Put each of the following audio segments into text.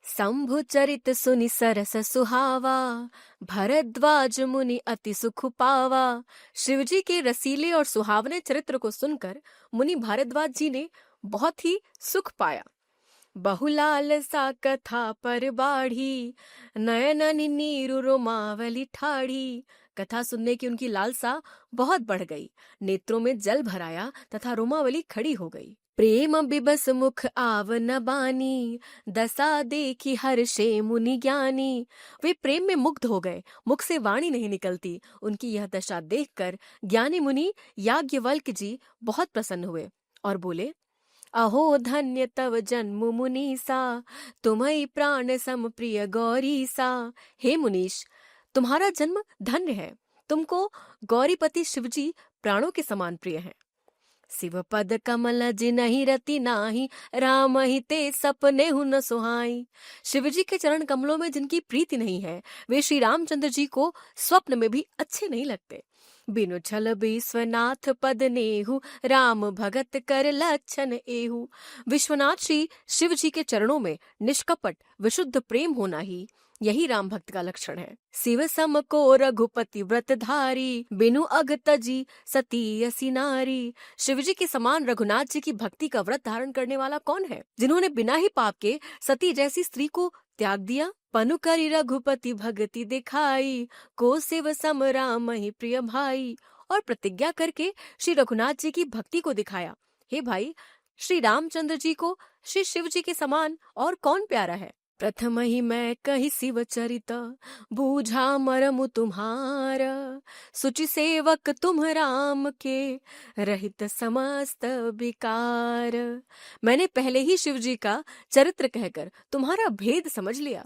शंभु चरित सुनि सरस सुहावा, भरद्वाज मुनि अति सुख पावा। शिव जी के रसीले और सुहावने चरित्र को सुनकर मुनि भारद्वाज जी ने बहुत ही सुख पाया। बहुलाल सा कथा पर बाढ़ी, नयन नीरु रोमावली ठाढ़ी। कथा सुनने की उनकी लालसा बहुत बढ़ गई, नेत्रों में जल भराया तथा रोमावली खड़ी हो गई। प्रेम बिबस मुख आव न बानी, दशा देखी हर्षे मुनि ज्ञानी। वे प्रेम में मुग्ध हो गए, मुख से वाणी नहीं निकलती। उनकी यह दशा देखकर ज्ञानी मुनि याज्ञवल्क्य जी बहुत प्रसन्न हुए और बोले, अहो धन्य तव जन्म मुनीसा, तुम्हई प्राण सम प्रिय गौरीसा। हे मुनीश, तुम्हारा जन्म धन्य है। तुमको गौरीपति शिवजी प्राणों के समान प्रिय हैं। शिव पद कमल जिनहि रति नाही, राम ही ते सपने हु न सुहाई। शिव जी के चरण कमलों में जिनकी प्रीति नहीं है, वे श्री रामचंद्र जी को स्वप्न में भी अच्छे नहीं लगते। बिनु छल विश्वनाथ पद नेहु, राम भगत कर लक्षण एहु। विश्वनाथ श्री शिव जी के चरणों में निष्कपट विशुद्ध प्रेम होना ही यही राम भक्त का लक्षण है। शिव सम को रघुपति व्रत धारी, बिनु अग तजी सती असी नारी। शिव जी के समान रघुनाथ जी की भक्ति का व्रत धारण करने वाला कौन है, जिन्होंने बिना ही पाप के सती जैसी स्त्री को त्याग दिया। पनु करी रघुपति भक्ति दिखाई, को शिव सम राम ही प्रिय भाई। और प्रतिज्ञा करके श्री रघुनाथ जी की भक्ति को दिखाया। हे भाई, श्री रामचंद्र जी को श्री शिव जी के समान और कौन प्यारा है। प्रथम ही मैं कही शिव चरित, बूझा मरमु तुम्हारा। सुचि सेवक तुम राम के, रहित समस्त विकार। मैंने पहले ही शिव जी का चरित्र कहकर तुम्हारा भेद समझ लिया।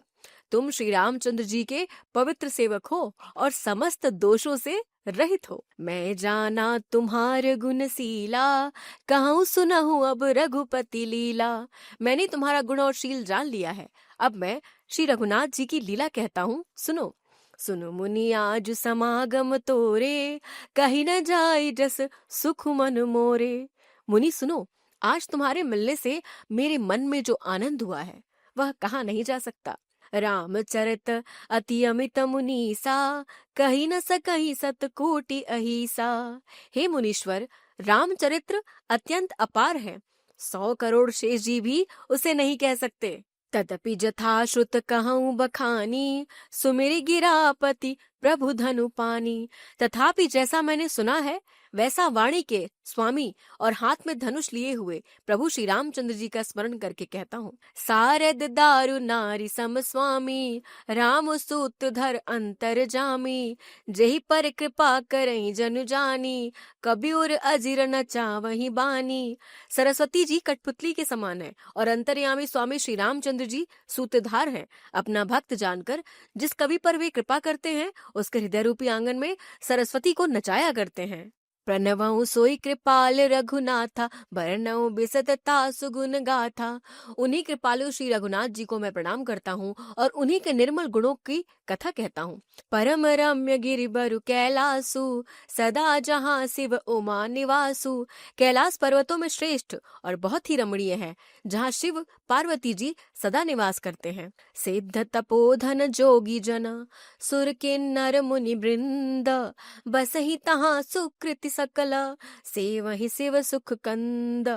तुम श्री रामचंद्र जी के पवित्र सेवक हो और समस्त दोषों से रहित हो। मैं जाना तुम्हारे गुणशीला, कहूँ सुनहु अब रघुपति लीला। मैंने तुम्हारा गुण और शील जान लिया है, अब मैं श्री रघुनाथ जी की लीला कहता हूँ, सुनो। सुनो मुनि आज समागम तोरे, कहीं न जाए जस सुख मन मोरे। मुनि सुनो, आज तुम्हारे मिलने से मेरे मन में जो आनंद हुआ है वह कहाँ नहीं जा सकता। रामचरित अति अमित मुनीसा, कही न सकही सतकोटि अहिसा। हे मुनीश्वर, रामचरित्र अत्यंत अपार है, 100 करोड़ शेष जी भी उसे नहीं कह सकते। तदपि जथा श्रुत कहूँ बखानी, सुमिरि गिरापति प्रभु धनु पानी। तथापि जैसा मैंने सुना है वैसा वाणी के स्वामी और हाथ में धनुष लिए हुए प्रभु श्री रामचंद्र जी का स्मरण करके कहता हूँ। सारद दारु नारी सम स्वामी, राम सूत धर अंतर जामी। जेहि पर कृपा करई जनु जानी, कबीर अजिर न चावहि बानी। सरस्वती जी कठपुतली के समान है और अंतर्यामी स्वामी श्री रामचंद्र जी सूत्रधार हैं। अपना भक्त जानकर जिस कवि पर वे कृपा करते हैं उसके हृदय रूपी आंगन में सरस्वती को नचाया करते हैं। प्रणवऊ सोई कृपाल रघुनाथा, बरनऊ बिसतता सुगुन गाथा। उन्हीं कृपालु श्री रघुनाथ जी को मैं प्रणाम करता हूँ और उन्हीं के निर्मल गुणों की कथा कहता हूँ। परम रम्य गिरि बरु कैलासु, सदा जहाँ शिव उमा निवासु। कैलाश पर्वतों में श्रेष्ठ और बहुत ही रमणीय है, जहाँ शिव पार्वती जी सदा निवास करते हैं। सिद्ध तपोधन जोगी जना, सुर किन्नर मुनि वृंद। बसहि तहाँ सुकृति सकला, सेवहि शिव सुख कंद।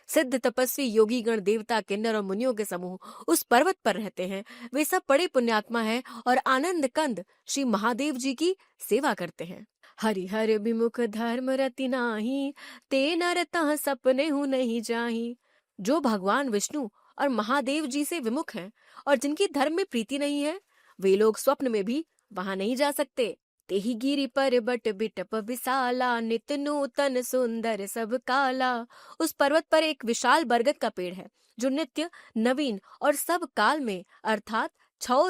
सिद्ध तपस्वी योगी गण देवता किन्नर और मुनियों के समूह उस पर्वत पर रहते हैं। वे सब बड़े पुण्यात्मा हैं और आनंद कंद श्री महादेव जी की सेवा करते हैं। हरि हर विमुख धर्म रति नाही, ते नर तह सपने हूँ नहीं जाही। जो भगवान विष्णु और महादेव जी से विमुख हैं और जिनकी धर्म में प्रीति नहीं है, वे लोग स्वप्न में भी वहां नहीं जा सकते। तेहि गिरि पर बट बिटप विशाला, नित नूतन सुंदर सब काला। उस पर्वत पर एक विशाल बरगद का पेड़ है जो नित्य नवीन और सब काल में अर्थात 6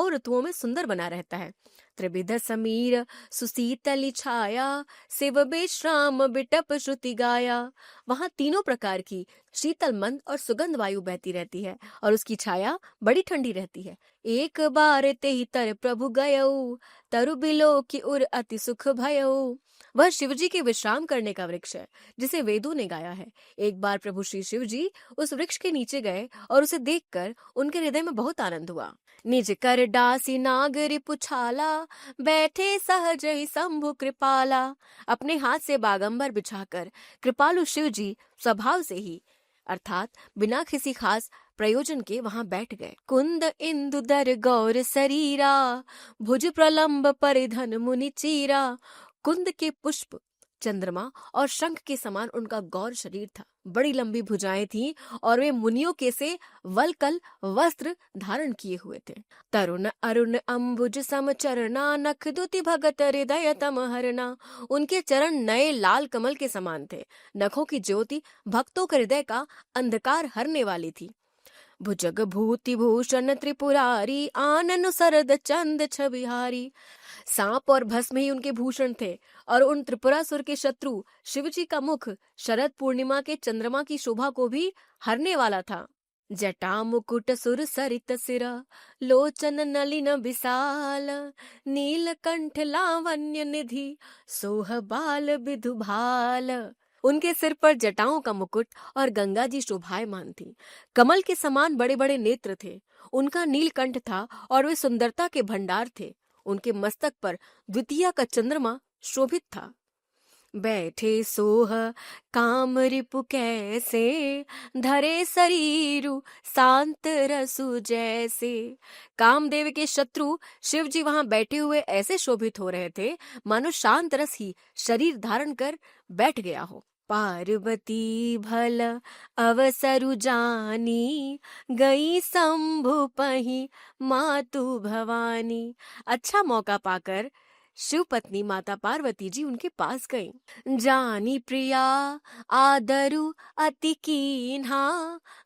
ऋतुओं में सुंदर बना रहता है। त्रिविध समीर सुशीतली छाया, शिव विश्राम बिटप श्रुति गाया। वहां तीनों प्रकार की शीतल मंद और सुगंध वायु बहती रहती है और उसकी छाया बड़ी ठंडी रहती है। एक बार तेहि तर प्रभु गयऊ, तरु बिलो की उर अति सुख भयऊ। वह शिवजी के विश्राम करने का वृक्ष है, जिसे वेदों ने गाया है। एक बार प्रभु श्री शिव जी उस वृक्ष के नीचे गए और उसे देखकर उनके हृदय में बहुत आनंद हुआ। निज कर डासी नागरि पुछाला, बैठे सहज ही शंभु कृपाला। अपने हाथ से बागंबर बिछाकर कृपालु शिव जी स्वभाव से ही अर्थात बिना किसी खास प्रयोजन के वहां बैठ गए। कुंद इंदु दर गौर शरीरा, भुज प्रलंब परिधन मुनि चीरा। कुंद के पुष्प, चंद्रमा और शंख के समान उनका गौर शरीर था। बड़ी लंबी भुजाएं थीं और वे मुनियों के से वलकल वस्त्र धारण किए हुए थे। तरुण अरुण अंबुज सम चरना, नख दुति भगत हृदय तम हरना। उनके चरण नए लाल कमल के समान थे। नखों की ज्योति भक्तों के हृदय का अंधकार हरने वाली थी। भुजग भूति भूषण त्रिपुरारी, आनन सरद चंद छबिहारी। सांप और भस्म ही उनके भूषण थे और उन त्रिपुरासुर के शत्रु शिवजी का मुख शरद पूर्णिमा के चंद्रमा की शोभा को भी हरने वाला था। जटा मुकुट सुर सरित सिरा, लोचन नलिन विशाल। नीलकंठ लावण्य निधि, सोह बाल विधु भाल। उनके सिर पर जटाओं का मुकुट और गंगा जी शोभायमान थी। कमल के समान बड़े बड़े नेत्र थे। उनका नीलकंठ था और वे सुंदरता के भंडार थे। उनके मस्तक पर द्वितीया का चंद्रमा शोभित था। बैठे सोह काम रिपु कैसे, धरे शरीरु शांत रसु जैसे। कामदेव के शत्रु शिव जी वहां बैठे हुए ऐसे शोभित हो रहे थे मानो शांत रस ही शरीर धारण कर बैठ गया हो। पार्वती भल अवसरु जानी, गई शंभु पही मातु भवानी। अच्छा मौका पाकर शिव पत्नी माता पार्वती जी उनके पास गईं। जानी प्रिया आदरु अति कीन्हा,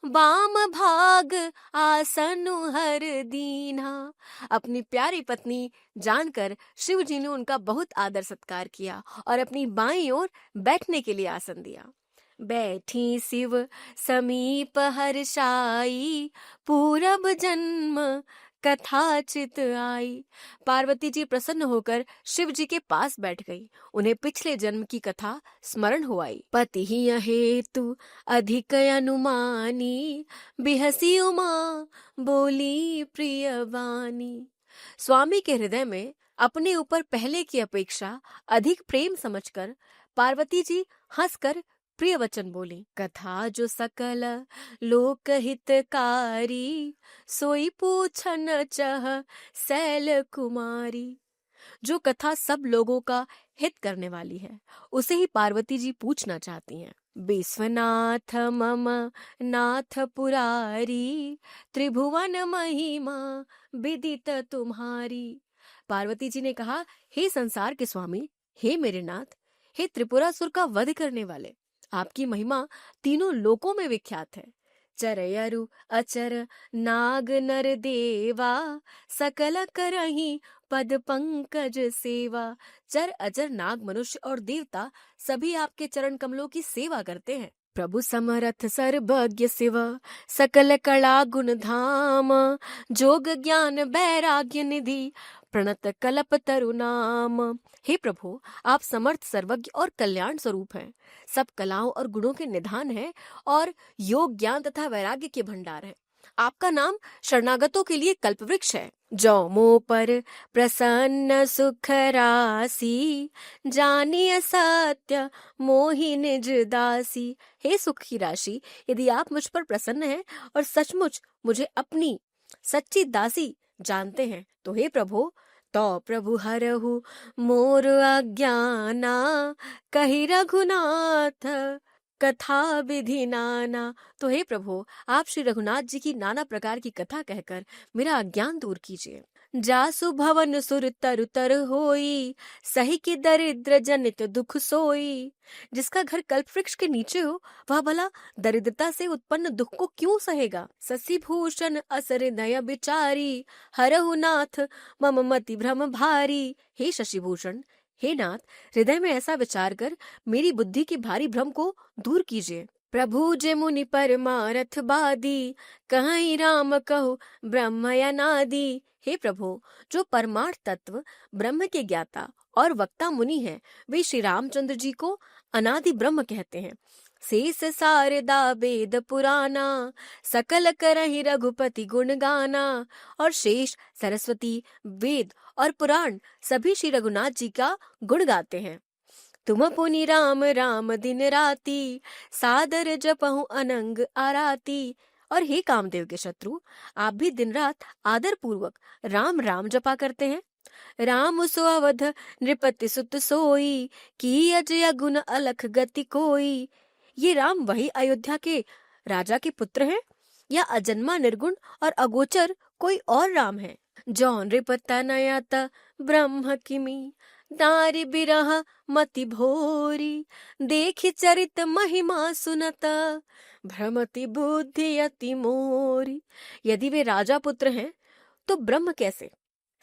बाम भाग आसनु हर दीन्हा। अपनी प्यारी पत्नी जानकर शिव जी ने उनका बहुत आदर सत्कार किया और अपनी बाईं ओर बैठने के लिए आसन दिया। बैठी शिव समीप हर्षाई, पूरब जन्म कथा चित आई। पार्वती जी प्रसन्न होकर शिव जी के पास बैठ गई। उन्हें पिछले जन्म की कथा स्मरण हो आई। पति ही हेतु अधिक अनुमानी, बिहसी उमा बोली प्रिय वाणी। स्वामी के हृदय में अपने ऊपर पहले की अपेक्षा अधिक प्रेम समझकर पार्वती जी हंसकर प्रिय वचन बोली। कथा जो सकल लोक हितकारी, सोई पूछन चह शैल कुमारी। जो कथा सब लोगों का हित करने वाली है उसे ही पार्वती जी पूछना चाहती हैं। विश्वनाथ मम नाथ पुरारी, त्रिभुवन महिमा विदित तुम्हारी। पार्वती जी ने कहा, हे संसार के स्वामी, हे मेरे नाथ, हे त्रिपुरासुर का वध करने वाले, आपकी महिमा तीनों लोकों में विख्यात है। चरयरु अचर नाग नर देवा, सकल करही पद पंकज सेवा। चर अचर नाग मनुष्य और देवता सभी आपके चरण कमलों की सेवा करते हैं। प्रभु समरथ सर्वज्ञ शिव, सकल कला गुण धाम। जोग ज्ञान वैराग्य निधि, प्रणत कल्प तरु नाम। हे प्रभु, आप समर्थ सर्वज्ञ और कल्याण स्वरूप हैं। सब कलाओं और गुणों के निधान हैं और योग ज्ञान तथा वैराग्य के भंडार हैं। आपका नाम शरणागतों के लिए कल्पवृक्ष है। जो मो पर प्रसन्न सुख राशि, जानिय सत्य मोहि निज दासी। हे सुख की राशि, यदि आप मुझ पर प्रसन्न हैं और सचमुच मुझे अपनी सच्ची दासी जानते हैं तो हे प्रभु, तो प्रभु हरहु मोर अज्ञाना, कहि रघुनाथ कथा विधि नाना। तो हे प्रभु, आप श्री रघुनाथ जी की नाना प्रकार की कथा कहकर मेरा अज्ञान दूर कीजिए। जासु भवन सुर तरु तर होई, सही की दरिद्र जनित दुख सोई। जिसका घर कल्पवृक्ष के नीचे हो वह भला दरिद्रता से उत्पन्न दुख को क्यों सहेगा। शशि भूषण असर नय बिचारी, हरहु नाथ मम मति भ्रम भारी। हे शशि भूषण, हे नाथ, हृदय में ऐसा विचार कर मेरी बुद्धि की भारी भ्रम को दूर कीजिए। प्रभु जे मुनि परमारथ बादी, कहीं राम कहो ब्रह्म अनादि। हे प्रभु, जो परमार्थ तत्व ब्रह्म के ज्ञाता और वक्ता मुनि हैं, वे श्री रामचंद्र जी को अनादि ब्रह्म कहते हैं। शेष सारदा वेद पुराना, सकल करहि रघुपति गुण गाना। और शेष, सरस्वती, वेद और पुराण सभी श्री रघुनाथ जी का गुण गाते हैं। तुम पुनि राम राम दिन राती, सादर जपहु अनंग आराती। और हे कामदेव के शत्रु, आप भी दिन रात आदर पूर्वक राम राम जपा करते हैं। राम सो अवध नृपति सुत सोई, की अजय गुण अलख गति कोई। ये राम वही अयोध्या के राजा के पुत्र हैं, या अजन्मा निर्गुण और अगोचर कोई और राम है? जौ नृपत नयत ब्रह्म किमी, नारी बिरह मति भोरी। देखि चरित महिमा सुनत, भ्रमति बुद्धि अति मोरी। यदि वे राजा पुत्र हैं तो ब्रह्म कैसे?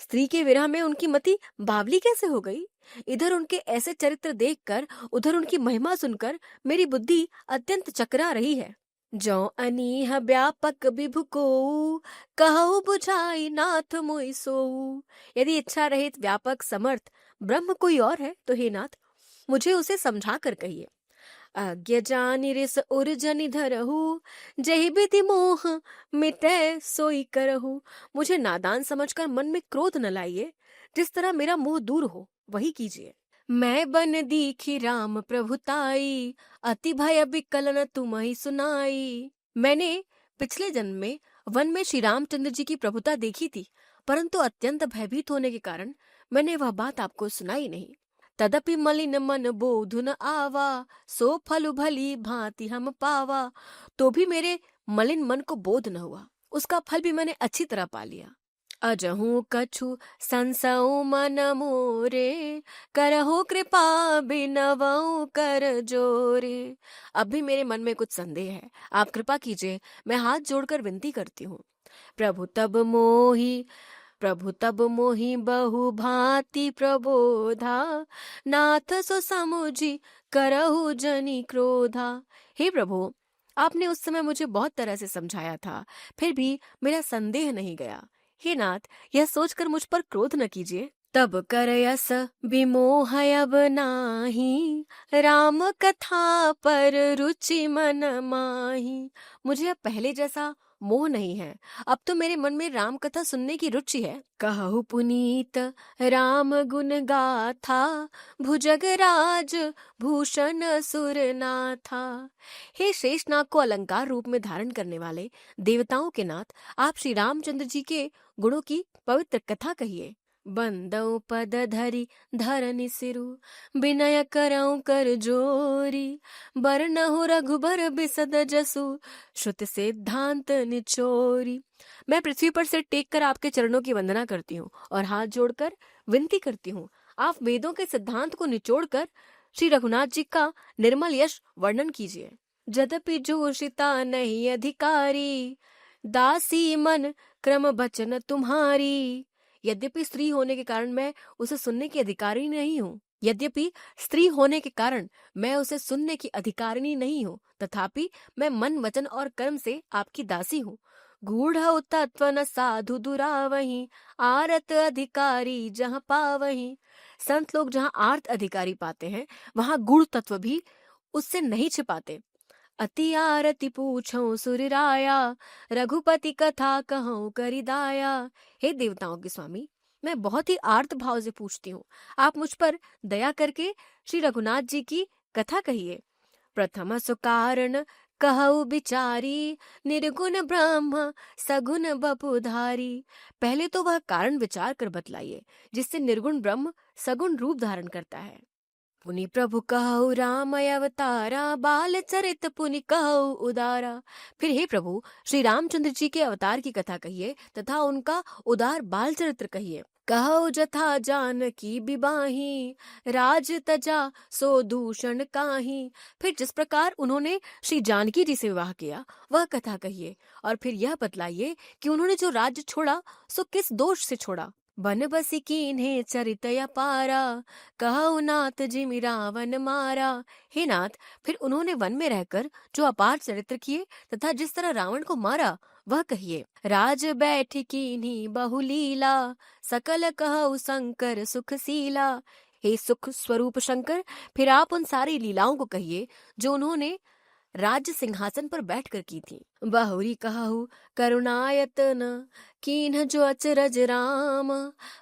स्त्री के विरह में उनकी मति बावली कैसे हो गई? इधर उनके ऐसे चरित्र देखकर, उधर उनकी महिमा सुनकर मेरी बुद्धि अत्यंत चकरा रही है। जो अनीह व्यापक विभु को, कहु बुझाई नाथ मोहि सोऊ। यदि इच्छा रहित व्यापक समर्थ ब्रह्म कोई और है तो हे नाथ, मुझे उसे समझा कर कहिए। अज्ञ जानि रिस उर्जनि धरहु, जहि विधि मोह मिटै सोई करहु। मुझे नादान समझकर मन में क्रोध न लाइए, जिस तरह मेरा मोह दूर हो वही कीजिए। मैं बन दीखी राम प्रभुताई, अति भय विकलन तुम्हि सुनाई। मैंने पिछले जन्म में वन में श्री रामचंद्र जी की प्रभुता देखी थी, परंतु अत्यंत भयभीत होने के कारण मैंने वह बात आपको सुनाई नहीं। तदपि मलिन मन बोधु न आवा, सो फलु भली भांति हम पावा। तो भी मेरे मलिन मन को बोध न हुआ, उसका फल भी मैंने अच्छी तरह पा लिया। अजहू कछु संसऊ मन मोरे, करहु कृपा बिनवऊ कर जोरे। अब भी मेरे मन में कुछ संदेह है, आप कृपा कीजिए, मैं हाथ जोड़कर विनती करती हूँ। प्रभु तब मोहि बहु भांति प्रबोधा, नाथ सो समुझी करहु जनि क्रोधा। हे प्रभु, आपने उस समय मुझे बहुत तरह से समझाया था, फिर भी मेरा संदेह नहीं गया। हे नाथ, यह सोचकर मुझ पर क्रोध न कीजिए। तब करयस विमोह अब नाही, राम कथा पर रुचि मन माही। मुझे अब पहले जैसा मोह नहीं है, अब तो मेरे मन में राम कथा सुनने की रुचि है। कहु पुनीत राम गुण गाथा, भुजगराज भूषण सुरनाथा। हे शेषनाग को अलंकार रूप में धारण करने वाले देवताओं के नाथ, आप श्री रामचंद्र जी के गुणों की पवित्र कथा कहिए। बंदौ पद धरि धरनि सिरु, विनय करऊं कर जोरी। बरनहु रघुबर बिसद जसु, श्रुत सिद्धांत निचोरी। मैं पृथ्वी पर सिर टेक कर आपके चरणों की वंदना करती हूँ और हाथ जोड़कर विनती करती हूँ, आप वेदों के सिद्धांत को निचोड़कर श्री रघुनाथ जी का निर्मल यश वर्णन कीजिए। यद्यपि जोशिता नहीं अधिकारी, दासी मन क्रम बचन तुम्हारी। यद्यपि स्त्री होने के कारण मैं उसे सुनने की अधिकारिणी नहीं हूँ, तथापि मैं मन वचन और कर्म से आपकी दासी हूँ। गूढ़ तत्व न साधु दुरावही, आरत अधिकारी जहाँ पावही। संत लोग जहाँ आर्त अधिकारी पाते हैं, वहाँ गूढ़ तत्व भी उससे नहीं छिपाते। अति आरती पूछो सुरराया, रघुपति कथा कहूँ करिदाया। हे देवताओं के स्वामी, मैं बहुत ही आर्त भाव से पूछती हूँ, आप मुझ पर दया करके श्री रघुनाथ जी की कथा कहिए। प्रथम सुकारण कहु बिचारी, निर्गुण ब्रह्म सगुण बपुधारी। पहले तो वह कारण विचार कर बतलाइए जिससे निर्गुण ब्रह्म सगुण रूप धारण करता है। पुनि प्रभु कहु राम अवतारा, बाल चरित पुनि कहु उदारा। फिर हे प्रभु, श्री रामचंद्र जी के अवतार की कथा कहिए तथा उनका उदार बाल चरित्र कहिए। कहु जथा जानकी बिबाही, राज तजा सो दूषण काहि। फिर जिस प्रकार उन्होंने श्री जानकी जी से विवाह किया वह कथा कहिए, और फिर यह बतलाइए कि उन्होंने जो राज्य छोड़ा सो किस दोष से छोड़ा। बन बसी कीन्हे चरित अपारा, कहु नाथ जिमि रावण मारा। हे नाथ, फिर उन्होंने वन में रहकर जो अपार चरित्र किए तथा जिस तरह रावण को मारा वह कहिए। राज बैठ कीन्ही बहुलीला, सकल कहु शंकर सुखशीला। हे सुख स्वरूप शंकर, फिर आप उन सारी लीलाओं को कहिए जो उन्होंने राज्य सिंहासन पर बैठकर की थी। बहुरी कहु करुणायतन, कीन्ह जो अचरज राम।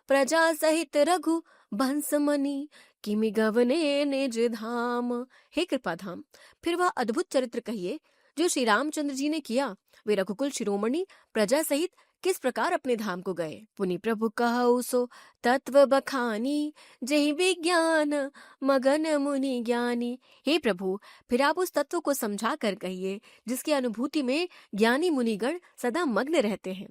प्रजा सहित रघु बंस मनि, किमि गवने निज धाम। हे कृपा धाम, फिर वह अद्भुत चरित्र कहिए जो श्री रामचंद्र जी ने किया। वे रघुकुल शिरोमणि प्रजा सहित किस प्रकार अपने धाम को गए। पुनि प्रभु कहु सो तत्व बखानी, जेहि विज्ञान मगन मुनि ज्ञानी। हे प्रभु, फिर आप उस तत्व को समझा कर कहिए जिसकी अनुभूति में ज्ञानी मुनिगण सदा मग्न रहते हैं।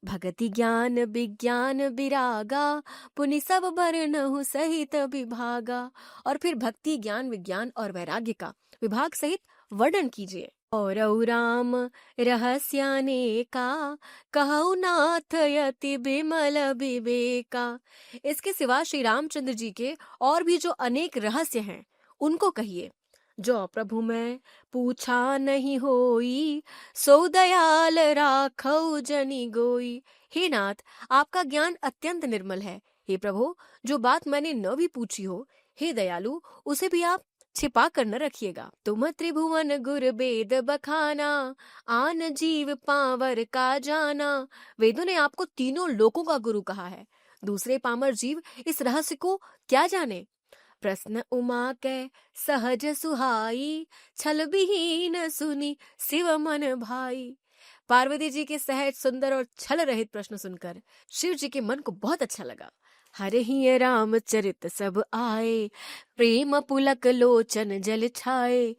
भगति ज्ञान विज्ञान विरागा, पुनि सब बरनहु सहित विभागा। और फिर भक्ति ज्ञान विज्ञान और वैराग्य का विभाग सहित वर्णन कीजिए। और राम रहस्यानेका, कहु नाथ यति बिमल विवेका। इसके सिवा श्री रामचंद्र जी के और भी जो अनेक रहस्य हैं उनको कहिए। जो प्रभु मैं पूछा नहीं होई, सो दयाल राखौ जनि गोई। हे नाथ, आपका ज्ञान अत्यंत निर्मल है। हे प्रभु, जो बात मैंने न भी पूछी हो, हे दयालु, उसे भी आप छिपा कर न रखिएगा। तुम त्रिभुवन गुर वेद बखाना, आन जीव पावर का जाना। वेदों ने आपको तीनों लोकों का गुरु कहा है, दूसरे पामर जीव इस रहस्य को क्या जाने। प्रश्न उमा कै सहज सुहाई, छल विहीन सुनी शिव मन भाई। पार्वती जी के सहज सुंदर और छल रहित प्रश्न सुनकर शिव जी के मन को बहुत अच्छा लगा। हरे ही रामचरित सब आए, प्रेम पुलक लोचन जल छाए।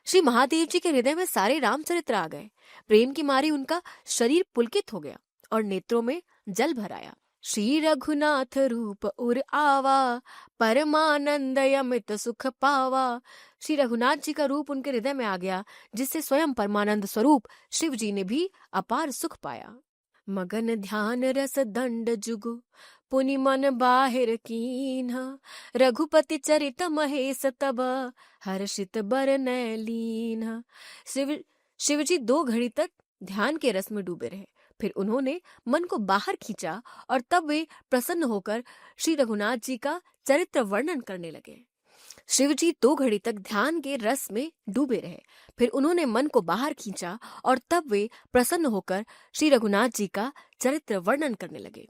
श्री महादेव जी के हृदय में सारे रामचरित्र आ गए। प्रेम की मारी उनका शरीर पुलकित हो गया और नेत्रों में जल भर आया। श्री रघुनाथ रूप उर आवा, परमानंद अमित सुख पावा। श्री रघुनाथ जी का रूप उनके हृदय में आ गया, जिससे स्वयं परमानंद स्वरूप शिव जी ने भी अपार सुख पाया। मगन ध्यान रस दंड जुगु, पुनि मन बाहिर कीन्हा। रघुपति चरित महेश तब, हर्षित बरनैं लीन्हा। शिव जी 2 घड़ी तक ध्यान के रस में डूबे रहे। फिर उन्होंने मन को बाहर खींचा और तब वे प्रसन्न होकर श्री रघुनाथ जी का चरित्र वर्णन करने लगे। शिव जी 2 घड़ी तक ध्यान के रस में डूबे रहे। फिर उन्होंने मन को बाहर खींचा और तब वे प्रसन्न होकर श्री रघुनाथ जी का चरित्र वर्णन करने लगे।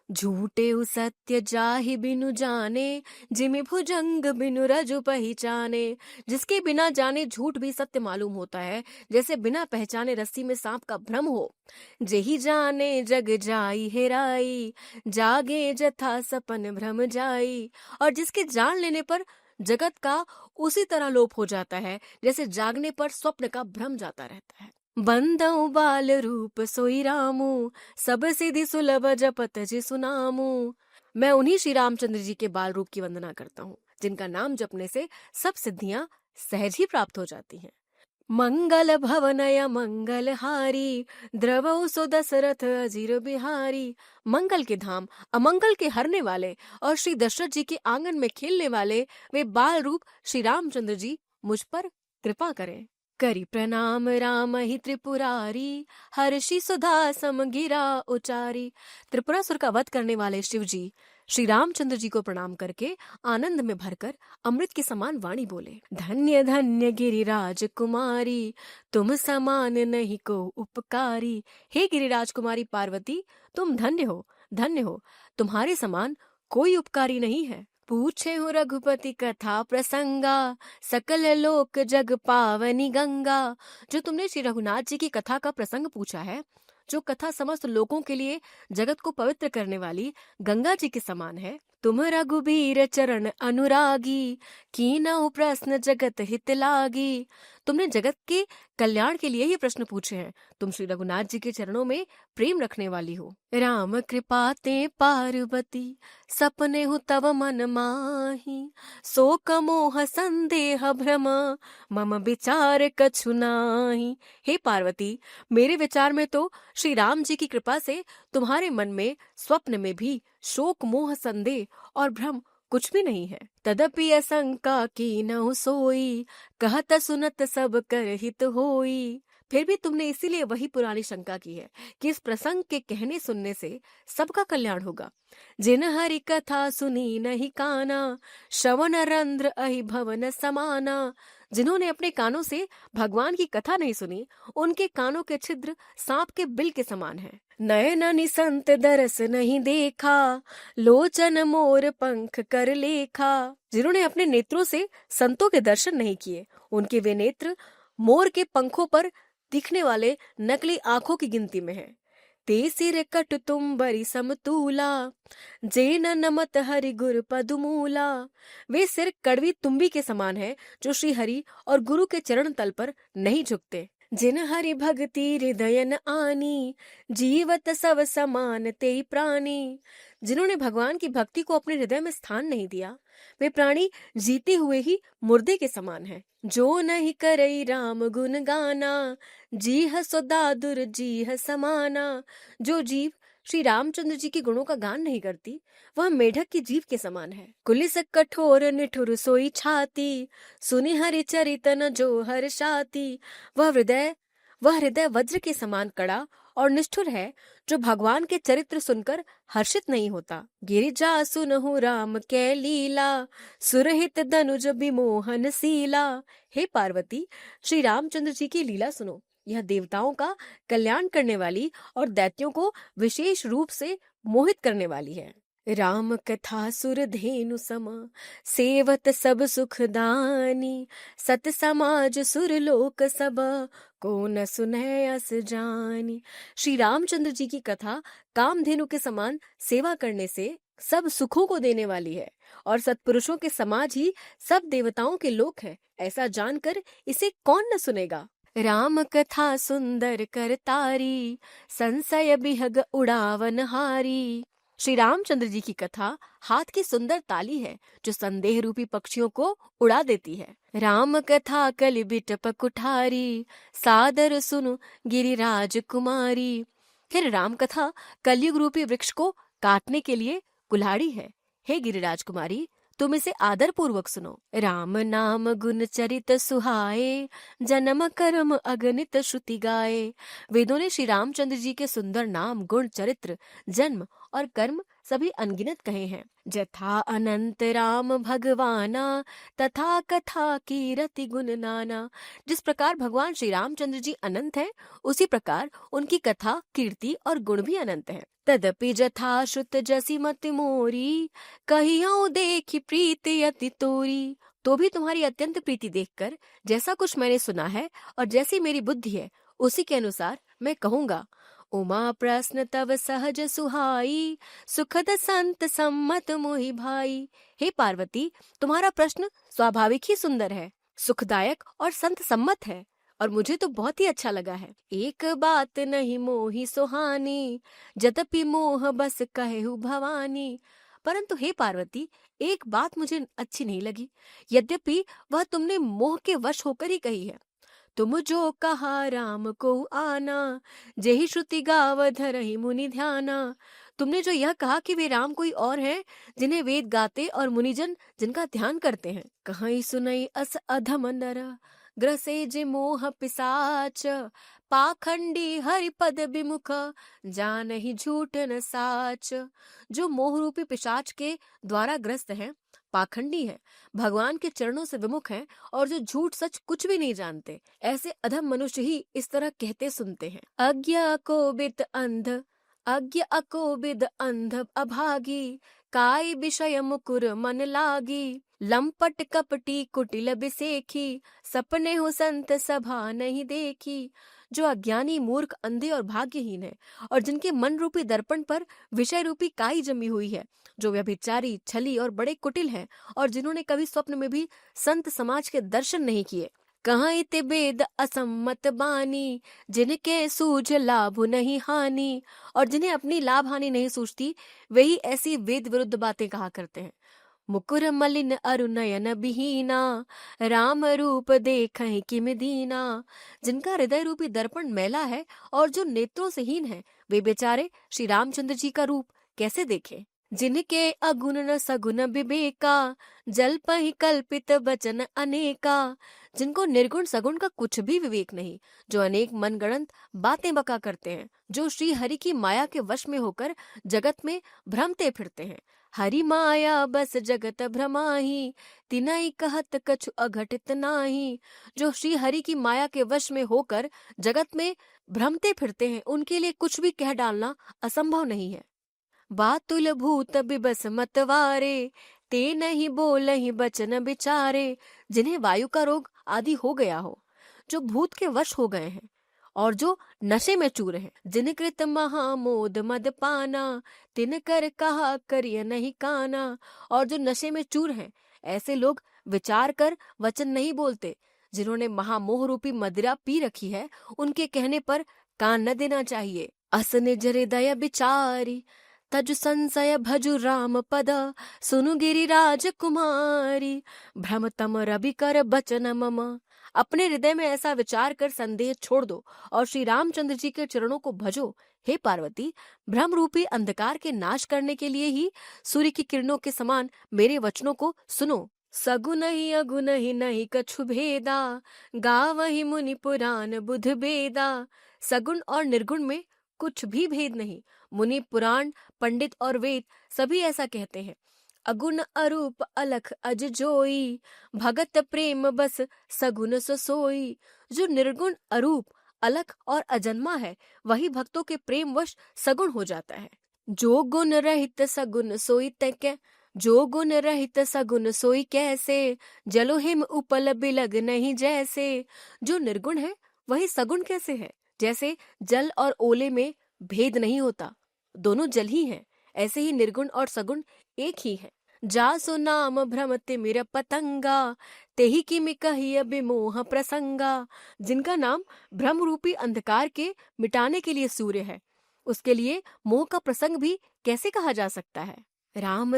झूठे सत्य जाहि बिनु जाने, जिमि भुजंग बिनु रजु पहिचाने। जिसके बिना जाने झूठ भी सत्य मालूम होता है, जैसे बिना पहचाने रस्सी में सांप का भ्रम हो। जेहि जाने जग जाई हेराई, जागे जथा सपन भ्रम जाई। और जिसके जान लेने पर जगत का उसी तरह लोप हो जाता है, जैसे जागने पर स्वप्न का भ्रम जाता रहता है। बंदौ बाल रूप सोई रामू, सब सिद्धि सुलभ जपत जिसु नामू। मैं उन्हीं श्री रामचंद्र जी के बाल रूप की वंदना करता हूँ, जिनका नाम जपने से सब सिद्धियां सहज ही प्राप्त हो जाती हैं। मंगल भवनय मंगल हारी, द्रवौ सो दशरथ अजीर बिहारी। मंगल के धाम, अमंगल के हरने वाले और श्री दशरथ जी के आंगन में खेलने वाले वे बाल रूप श्री रामचंद्र जी मुझ पर कृपा करें। करी प्रणाम राम ही त्रिपुरारी, हर्षि सुधा सम गिरा उचारी। त्रिपुरासुर का वध करने वाले शिव जी श्री रामचंद्र जी को प्रणाम करके आनंद में भरकर अमृत के समान वाणी बोले। धन्य धन्य गिरिराज कुमारी, तुम समान नहीं को उपकारी। हे गिरिराज कुमारी पार्वती, तुम धन्य हो, तुम्हारे समान कोई उपकारी नहीं है। पूछे हो रघुपति कथा प्रसंगा, सकल लोक जग पावनी गंगा। जो तुमने श्री रघुनाथ जी की कथा का प्रसंग पूछा है, जो कथा समस्त लोगों के लिए जगत को पवित्र करने वाली गंगा जी के समान है। तुम रघुबीर चरण अनुरागी, कीनहु प्रश्न जगत हित लागी। तुमने जगत के कल्याण के लिए ही प्रश्न पूछे हैं। तुम श्री रघुनाथ जी के चरणों में प्रेम रखने वाली हो। राम कृपा ते पार्वती, सपने हो तव मन माही। शोक मोह संदेह भ्रम, मम विचार कछु नाही। हे पार्वती, मेरे विचार में तो श्री राम जी की कृपा से तुम्हारे मन में स्वप्न में भी शोक मोह संदेह और भ्रम कुछ भी नहीं है। तदपि असंका की न सोई, कहत सुनत सब कर हित होई। फिर भी तुमने इसीलिए वही पुरानी शंका की है कि इस प्रसंग के कहने सुनने से सबका कल्याण होगा। जिन हरि कथा सुनी नहीं काना, श्रवण रंध्र अहि भवन समाना। जिन्होंने अपने कानों से भगवान की कथा नहीं सुनी, उनके कानों के छिद्र सांप के बिल के समान हैं। नयन निसंत दरस नहीं देखा, लोचन मोर पंख कर लेखा। जिन्होंने अपने नेत्रों से संतों के दर्शन नहीं किए, उनके वे नेत्र मोर के पंखों पर दिखने वाले नकली आंखों की गिनती में है। ते सिर कट तुम बरी समतूला, जेन नमत हरि गुर पदमूला। वे सिर कड़वी तुम्बी के समान है जो श्री हरि और गुरु के चरण तल पर नहीं झुकते। जिन हरि भक्ति हृदय न आनी, जीवत सब समान ते प्राणी। जिन्होंने भगवान की भक्ति को अपने हृदय में स्थान नहीं दिया, वे प्राणी जीते हुए ही मुर्दे के समान है। जो नहीं करई राम गुण गाना, जीह सो दादुर जीह समाना। जो जीव श्री रामचंद्र जी के गुणों का गान नहीं करती, वह मेढक की जीव के समान है। कुलिस कठोर निठुर सोई छाती, सुनि हरि चरितन जो हर्षाती। वह हृदय वज्र के समान कड़ा और निष्ठुर है, जो भगवान के चरित्र सुनकर हर्षित नहीं होता। गिरिजा सुनहु राम कै लीला, सुरहित धनुज विमोहन सीला। हे पार्वती, श्री रामचंद्र जी की लीला सुनो। यह देवताओं का कल्याण करने वाली और दैत्यों को विशेष रूप से मोहित करने वाली है। राम कथा सुर धेनु सम, सेवत सब सुख दानी। सत समाज सुर लोक सब, को न सुने अस जानी। श्री रामचंद्र जी की कथा कामधेनु के समान सेवा करने से सब सुखों को देने वाली है, और सत्पुरुषों के समाज ही सब देवताओं के लोक है। ऐसा जानकर इसे कौन न सुनेगा। राम कथा सुंदर कर तारी, संशय बिहग उड़ावन हारी। श्री रामचंद्र जी की कथा हाथ की सुंदर ताली है, जो संदेह रूपी पक्षियों को उड़ा देती है। राम कथा कलि बिटप कुठारी, सादर सुनु गिरिराज कुमारी। फिर राम कथा कलयुग रूपी वृक्ष को काटने के लिए कुल्हाड़ी है। हे गिरिराज कुमारी, तुम इसे आदर पूर्वक सुनो। राम नाम गुण चरित सुहाए, जन्म कर्म अगणित श्रुति गाए। वेदों ने श्री रामचंद्र जी के सुंदर नाम, गुण, चरित्र, जन्म और कर्म सभी अनगिनत कहे हैं। जथा अनंत राम भगवाना, तथा कथा कीरति गुण नाना। जिस प्रकार भगवान श्री रामचंद्र जी अनंत है, उसी प्रकार उनकी कथा, कीर्ति और गुण भी अनंत है। तदपि जथा श्रुत जसी मति मोरी, कहियो देखी प्रीति अति तोरी। तो भी तुम्हारी अत्यंत प्रीति देखकर जैसा कुछ मैंने सुना है और जैसी मेरी बुद्धि है, उसी के अनुसार मैं कहूँगा। उमा प्रश्न तव सहज सुहाई, सुखद संत सम्मत मोहि भाई। हे पार्वती, तुम्हारा प्रश्न स्वाभाविक ही सुंदर है, सुखदायक और संत सम्मत है, और मुझे तो बहुत ही अच्छा लगा है। एक बात नहीं मोहि सुहानी, जदपि मोह बस कहेहु भवानी। परंतु हे पार्वती, एक बात मुझे अच्छी नहीं लगी, यद्यपि वह तुमने मोह के वश होकर ही कही है। तुम जो कहा राम को आना, जेहि श्रुति गाव धरहि मुनि ध्याना। तुमने जो यह कहा कि वे राम कोई और हैं, जिन्हें वेद गाते और मुनिजन जिनका ध्यान करते हैं। कहीं सुनई अस अधम नर, ग्रसे जे मोह पिसाच। पाखंडी हरि पद विमुख, जानहि झूठ न साच। जो मोह रूपी पिशाच के द्वारा ग्रस्त हैं, पाखंडी है, भगवान के चरणों से विमुख हैं, और जो झूठ सच कुछ भी नहीं जानते, ऐसे अधम मनुष्य ही इस तरह कहते सुनते हैं। अज्ञ अकोबिद अंध अभागी, काय विषय मुकुर मन लागी। लंपट कपटी कुटिल बिसेखी, सपने हो संत सभा नहीं देखी। जो अज्ञानी, मूर्ख, अंधे और भाग्यहीन है, और जिनके मन रूपी दर्पण पर विषय रूपी काई जमी हुई है, जो व्यभिचारी, छली और बड़े कुटिल हैं, और जिन्होंने कभी स्वप्न में भी संत समाज के दर्शन नहीं किए। कहाँ इते वेद असम्मत बानी, जिनके सूझ लाभ नहीं हानि। और जिन्हें अपनी लाभ हानि नहीं सूझती, वही ऐसी वेद विरुद्ध बातें कहा करते हैं। मुकुर मलिन अरु नयन बिहीना, राम रूप देखहि किम दीना। जिनका हृदय रूपी दर्पण मैला है और जो नेत्रों से हीन है, वे बेचारे श्री रामचंद्र जी का रूप कैसे देखें। जिनके अगुण न सगुण विवेका, जल्पहि कल्पित वचन अनेका। जिनको निर्गुण सगुण का कुछ भी विवेक नहीं, जो अनेक मनगढ़ंत बातें बका करते हैं, जो श्री हरि की माया के वश में होकर जगत में भ्रमते फिरते हैं। हरि माया बस जगत भ्रमाही, तिनहि कहत कछु अघटित नाही। जो श्री हरि की माया के वश में होकर जगत में भ्रमते फिरते हैं, उनके लिए कुछ भी कह डालना असंभव नहीं है। बातुल भूत बिबस मतवारे, ते नहीं बोलहि बचन बिचारे। जिन्हें वायु का रोग आदि हो गया हो, जो भूत के वश हो गए हैं और जो नशे में चूर हैं, जिन कृत महामोद मद पाना, तिन कर कहा करिय नहीं काना। और जो नशे में चूर हैं, ऐसे लोग विचार कर वचन नहीं बोलते। जिन्होंने महामोह रूपी मदिरा पी रखी है, उनके कहने पर कान न देना चाहिए। अस निज हृदय बिचारी, तजु संशय भजु राम पद, सुनु गिरिराज कुमारी। भ्रमतम रवि कर बचन मम। अपने हृदय में ऐसा विचार कर संदेह छोड़ दो और श्री रामचंद्र जी के चरणों को भजो। हे पार्वती, भ्रम रूपी अंधकार के नाश करने के लिए ही सूर्य की किरणों के समान मेरे वचनों को सुनो। सगुन ही अगुन ही नहीं कछु भेदा, गावहि मुनि पुराण बुध बेदा। सगुण और निर्गुण में कुछ भी भेद नहीं। मुनि पुराण पंडित और वेद सभी ऐसा कहते हैं। अगुण अरूप अलख अज जोई, भगत प्रेम बस सगुन सो सोई। जो निर्गुण अरूप अलख और अजन्मा है, वही भक्तों के प्रेम वश सगुण हो जाता है। जो गुण रहित सगुन सोई तैके, जो गुण रहित सगुन सोई कैसे। जलो हिम उपल बिलग नहीं जैसे। जो निर्गुण है वही सगुण कैसे है। जैसे जल और ओले में भेद नहीं होता, दोनों जल ही हैं, ऐसे ही निर्गुण और सगुण एक ही है। जासो नाम भ्रमते मेरा पतंगा, तेहि की में कहिय बिमोह प्रसंगा। जिनका नाम भ्रम रूपी अंधकार के मिटाने के लिए सूर्य है, उसके लिए मोह का प्रसंग भी कैसे कहा जा सकता है। राम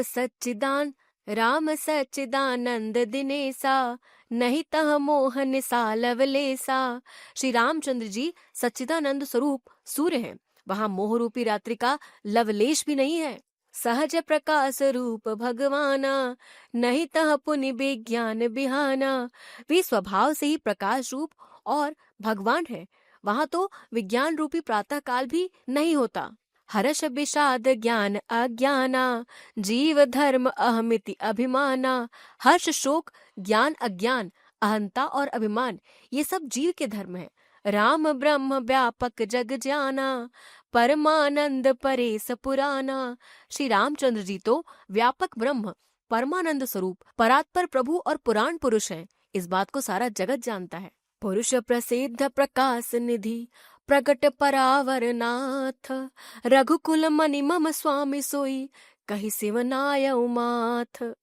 सच्चिदानंद दिनेसा, नहीं तह मोह निसा लवलेसा। श्री रामचंद्र जी सच्चिदानंद स्वरूप सूर्य हैं, वहां मोह रूपी रात्रि का लवलेश भी नहीं है। सहज प्रकाश रूप भगवाना, नहीं तह पुनि विज्ञान बिहाना। वे स्वभाव से ही प्रकाश रूप और भगवान है, वहां तो विज्ञान रूपी प्रातः काल भी नहीं होता। हर्ष विषाद ज्ञान अज्ञाना, जीव धर्म अहमिति अभिमाना। हर्ष शोक ज्ञान अज्ञान अहंता और अभिमान, ये सब जीव के धर्म है। राम ब्रह्म व्यापक जग जाना, परमानंद परेश पुराना। श्री रामचंद्र जी तो व्यापक ब्रह्म, परमानंद स्वरूप, परात्पर प्रभु और पुराण पुरुष हैं। इस बात को सारा जगत जानता है। पुरुष प्रसिद्ध प्रकाश निधि, प्रगट परावर नाथ। रघुकुल मनि मम स्वामी सोई, कहि सिवनाय उमाथ।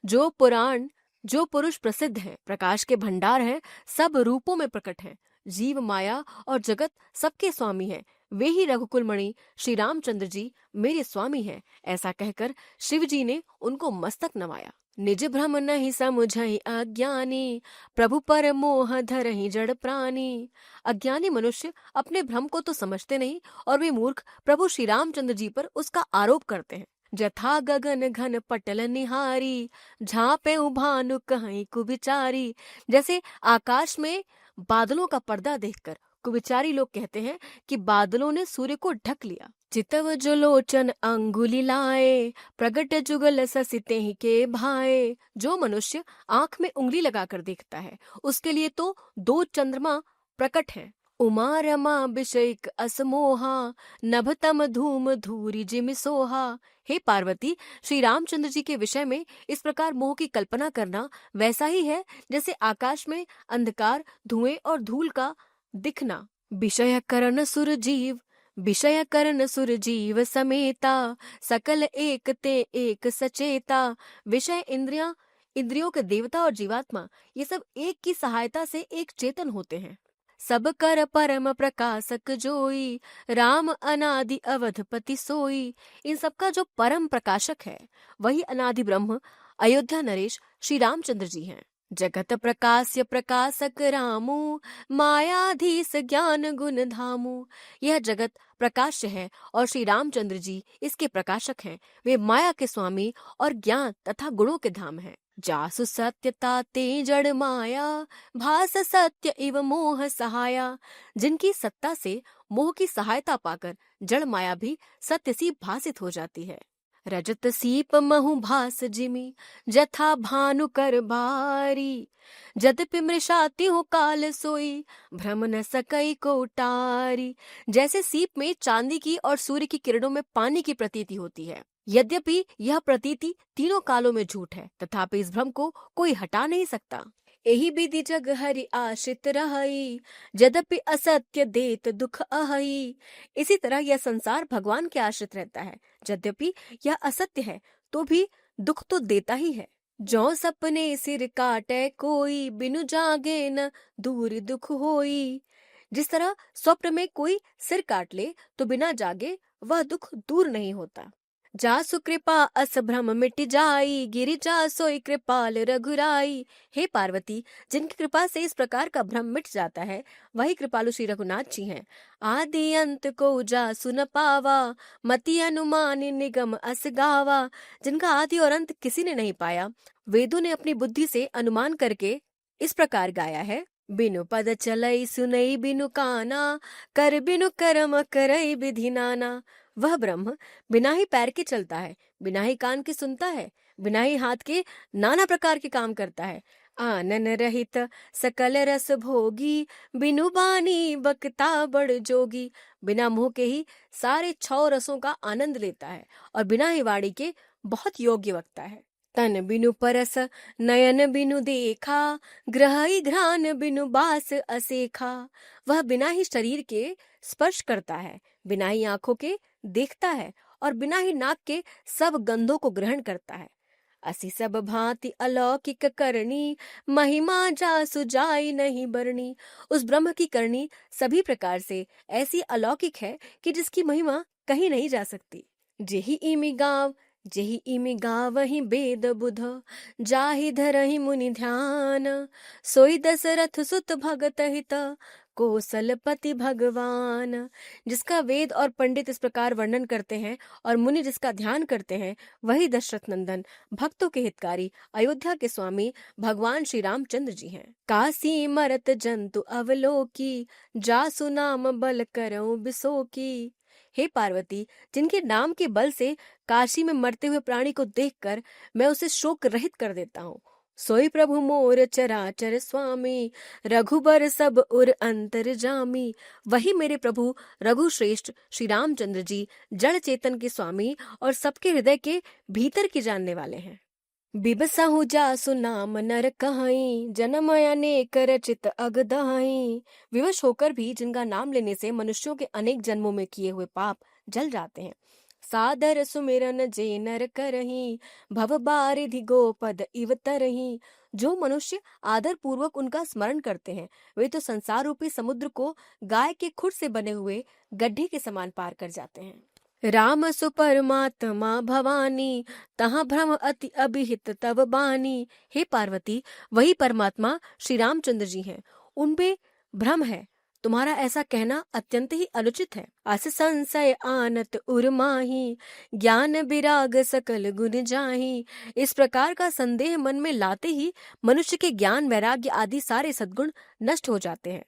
जो पुरुष प्रसिद्ध हैं, प्रकाश के भंडार हैं, सब रूपों में प्रकट हैं, जीव माया और जगत सबके स्वामी हैं, वे ही रघुकुल मणि श्री रामचंद्र जी मेरे स्वामी हैं। ऐसा कहकर शिव जी ने उनको मस्तक नवाया। निज भ्रम नहीं समुझहि अज्ञानी, प्रभु पर मोह धरहि जड़ प्राणी। अज्ञानी मनुष्य अपने भ्रम को तो समझते नहीं और वे मूर्ख प्रभु श्री रामचंद्र जी पर उसका आरोप करते हैं। जथा गगन घन पटल निहारी, झापे भानु कहीं कुबिचारी। जैसे आकाश में बादलों का पर्दा देखकर कुबिचारी लोग कहते हैं कि बादलों ने सूर्य को ढक लिया। चितव जो लोचन अंगुली लाए, प्रगट जुगल ससिते ही के भाए। जो मनुष्य आंख में उंगली लगाकर देखता है, उसके लिए तो दो चंद्रमा प्रकट हैं। उमा रमा विषयक असमोहा, नभतम धूम धूरी जिम सोहा। हे पार्वती, श्री रामचंद्र जी के विषय में इस प्रकार मोह की कल्पना करना वैसा ही है जैसे आकाश में अंधकार, धुएं और धूल का दिखना। विषय करण सुर जीव समेता, सकल एक ते एक सचेता। विषय इंद्रियों के देवता और जीवात्मा, ये सब एक की सहायता से एक चेतन होते हैं। सब कर परम प्रकाशक जोई, राम अनादि अवधपति सोई। इन सबका जो परम प्रकाशक है वही अनादि ब्रह्म अयोध्या नरेश श्री रामचंद्र जी हैं। जगत प्रकाश्य प्रकाशक रामू, मायाधीश ज्ञान गुण धामू। यह जगत प्रकाश्य है और श्री रामचंद्र जी इसके प्रकाशक हैं। वे माया के स्वामी और ज्ञान तथा गुणों के धाम हैं। जासु सत्यता ते जड़ माया, भास सत्य इव मोह सहाया। जिनकी सत्ता से मोह की सहायता पाकर जड़ माया भी सत्य सी भासित हो जाती है। रजत सीप महु भास जिमी, जथा भानु कर भारी। जदपि मृषाति हो काल सोई, भ्रम न सकई को उटारी। जैसे सीप में चांदी की और सूर्य की किरणों में पानी की प्रतीति होती है। यद्यपि यह प्रतीति तीनों कालों में झूठ है, तथापि इस भ्रम को कोई हटा नहीं सकता। एहि विधि जग हरि आश्रित रहई, यद्यपि असत्य देत दुख अहई। इसी तरह यह संसार भगवान के आश्रित रहता है, यद्यपि यह असत्य है तो भी दुख तो देता ही है। जो सपने सिर काटे कोई, बिनु जागे न दूर दुख होई। जिस तरह स्वप्न में कोई सिर काट ले तो बिना जागे वह दुख दूर नहीं होता। जासु कृपा अस भ्रम मिट जाई, गिरिजा सोई कृपाल रघुराई। हे पार्वती, जिनकी कृपा से इस प्रकार का भ्रम मिट जाता है वही कृपालु श्री रघुनाथ जी हैं। आदि अंत को जासु न पावा, मति अनुमान निगम अस गावा। जिनका आदि और अंत किसी ने नहीं पाया, वेदों ने अपनी बुद्धि से अनुमान करके इस प्रकार गाया है। बिनु पद चलई सुनई बिनु काना, कर बिनु कर्म करई विधि नाना। वह ब्रह्म बिना ही पैर के चलता है, बिना ही कान के सुनता है, बिना ही हाथ के नाना प्रकार के काम करता है। आनन रहित सकल रस भोगी, बिनु बानी बकता बड़ जोगी। बिना मुंह के ही सारे 6 रसों का आनंद लेता है और बिना ही वाणी के बहुत योग्य वक्ता है। तन बिनु परस नयन बिनु देखा, ग्रही घ्राण बिनु बास असेखा। वह बिना ही शरीर के स्पर्श करता है, बिना ही आंखों के देखता है और बिना ही नाक के सब गंधों को ग्रहण करता है। असी सब भांति अलौकिक करनी, महिमा जासु जाई नहीं बरनी। उस ब्रह्म की करनी सभी प्रकार से ऐसी अलौकिक है कि जिसकी महिमा कहीं नहीं जा सकती। जेहि इमि गावहि वेद बुध, जाहि धरहि मुनि ध्यान। सोई दशरथ सुत भगत हित, कौशलपति भगवान। जिसका वेद और पंडित इस प्रकार वर्णन करते हैं और मुनि जिसका ध्यान करते हैं, वही दशरथ नंदन भक्तों के हितकारी अयोध्या के स्वामी भगवान श्री रामचंद्र जी हैं। काशी मरत जंतु अवलोकी, जासु नाम बल करऊ बिसोकी। हे पार्वती, जिनके नाम के बल से काशी में मरते हुए प्राणी को देखकर मैं उसे शोक रहित कर देता हूँ। सोई प्रभु मोर चराचर स्वामी, रघुबर सब उर अंतर जामी। वही मेरे प्रभु रघु श्रेष्ठ श्री रामचंद्र जी जड़ चेतन के स्वामी और सबके हृदय के भीतर की जानने वाले हैं। बिबसहु जासु नाम नर कहाई, जनम अनेक रचित अगदहाई। विवश होकर भी जिनका नाम लेने से मनुष्यों के अनेक जन्मों में किए हुए पाप जल जाते हैं। सादर सुमिरन जे नर करही, भव बारिधि गोपद इव तरही। जो मनुष्य आदर पूर्वक उनका स्मरण करते हैं वे तो संसार रूपी समुद्र को गाय के खुर से बने हुए गड्ढे के समान पार कर जाते हैं। राम सुपरमात्मा भवानी, तहाँ भ्रम अति अभिहित तव बानी। हे पार्वती, वही परमात्मा श्री रामचंद्र जी हैं, उनपे भ्रम है, तुम्हारा ऐसा कहना अत्यंत ही अनुचित है। अस संशय आनत उर्माही, ज्ञान विराग सकल गुण जाही। इस प्रकार का संदेह मन में लाते ही मनुष्य के ज्ञान वैराग्य आदि सारे सद्गुण नष्ट हो जाते हैं।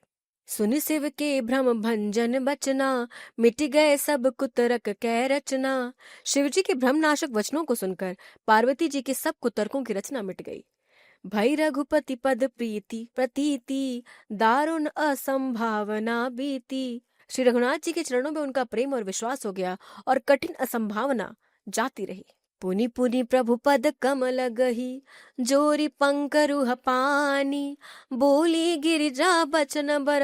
सुनि शिव के भ्रम भंजन बचना, मिट गए सब कुतरक कै रचना। शिव जी के भ्रमनाशक वचनों को सुनकर पार्वती जी के सब कुतर्कों की रचना मिट गई। भई रघुपति पद प्रीति प्रतीति, दारुण असंभावना बीती। श्री रघुनाथ जी के चरणों में उनका प्रेम और विश्वास हो गया और कठिन असंभावना जाती रही। पुनि पुनि प्रभु पद कमल गही, जोरी पंकरुह पानी। बोली गिरिजा बचन बर,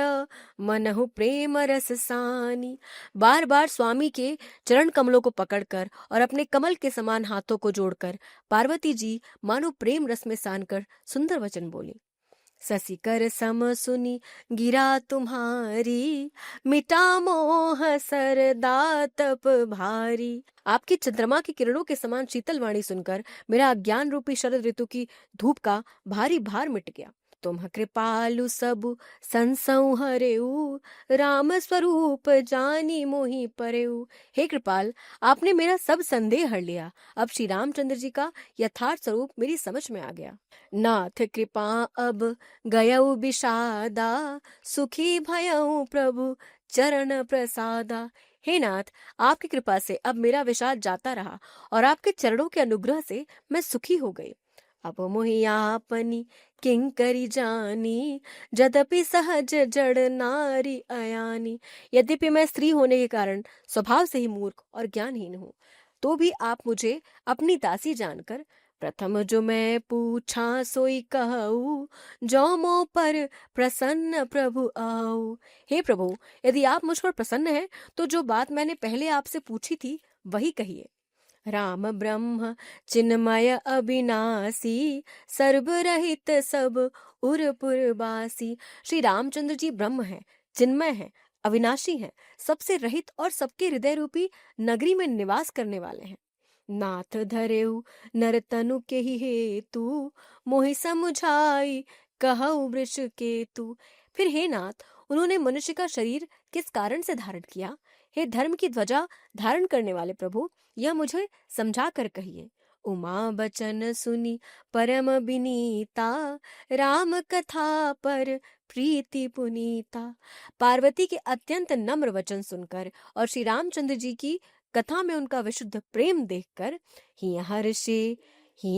मनहु प्रेम रस सानी। बार बार स्वामी के चरण कमलों को पकड़कर और अपने कमल के समान हाथों को जोड़कर पार्वती जी मानो प्रेम रस में सान कर सुंदर वचन बोली। ससिकर सम सुनी गिरा तुम्हारी, मिटा मोह सरदा तप भारी। आपकी चंद्रमा की किरणों के समान शीतल वाणी सुनकर मेरा अज्ञान रूपी शरद ऋतु की धूप का भारी भार मिट गया। तुम कृपालु सब संसंहरेऊ, राम स्वरूप जानी मोहि परेऊ। हे कृपाल, आपने मेरा सब संदेह हर लिया। अब श्री रामचंद्र जी का यथार्थ स्वरूप मेरी समझ में आ गया। नाथ कृपा अब गयऊ विषादा, सुखी भयऊ प्रभु चरण प्रसादा। हे नाथ, आपकी कृपा से अब मेरा विषाद जाता रहा और आपके चरणों के अनुग्रह से मैं सुखी हो गई। अब मोहि आपनी किंकरी जानी, यद्यपि सहज जड़ नारी अयानी। यद्यपि मैं स्त्री होने के कारण स्वभाव से ही मूर्ख और ज्ञानहीन हूँ, तो भी आप मुझे अपनी दासी जानकर प्रथम जो मैं पूछा सोई कहूँ, जो मो पर प्रसन्न प्रभु आऊ। हे प्रभु, यदि आप मुझ पर प्रसन्न हैं तो जो बात मैंने पहले आपसे पूछी थी वही कहिए। राम ब्रह्म चिन्मय अविनाशी, सर्वरहित सब उरपुरवासी। श्री रामचंद्र जी ब्रह्म हैं, चिन्मय हैं, अविनाशी हैं, सबसे रहित और सबके हृदय रूपी नगरी में निवास करने वाले हैं। नाथ धरेऊ नरतनु के ही हेतु, मोहि समुझाई कहऊ वृष केतु। फिर हे नाथ, उन्होंने मनुष्य का शरीर किस कारण से धारण किया? हे धर्म की ध्वजा धारण करने वाले प्रभु, यह मुझे समझा कर कहिए। उमा बचन सुनी परम विनीता, राम कथा पर प्रीति पुनीता। पार्वती के अत्यंत नम्र वचन सुनकर और श्री रामचंद्र जी की कथा में उनका विशुद्ध प्रेम देखकर हिय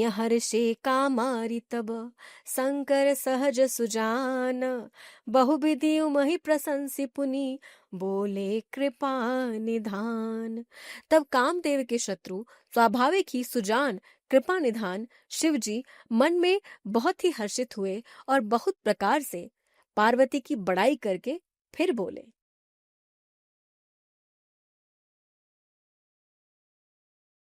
हर्षे कामारि तब, शंकर सहज सुजान, बहुविधि महि प्रशंसी पुनि, बोले कृपा निधान। तब कामदेव के शत्रु स्वाभाविक ही सुजान कृपा निधान शिव जी मन में बहुत ही हर्षित हुए और बहुत प्रकार से पार्वती की बड़ाई करके फिर बोले।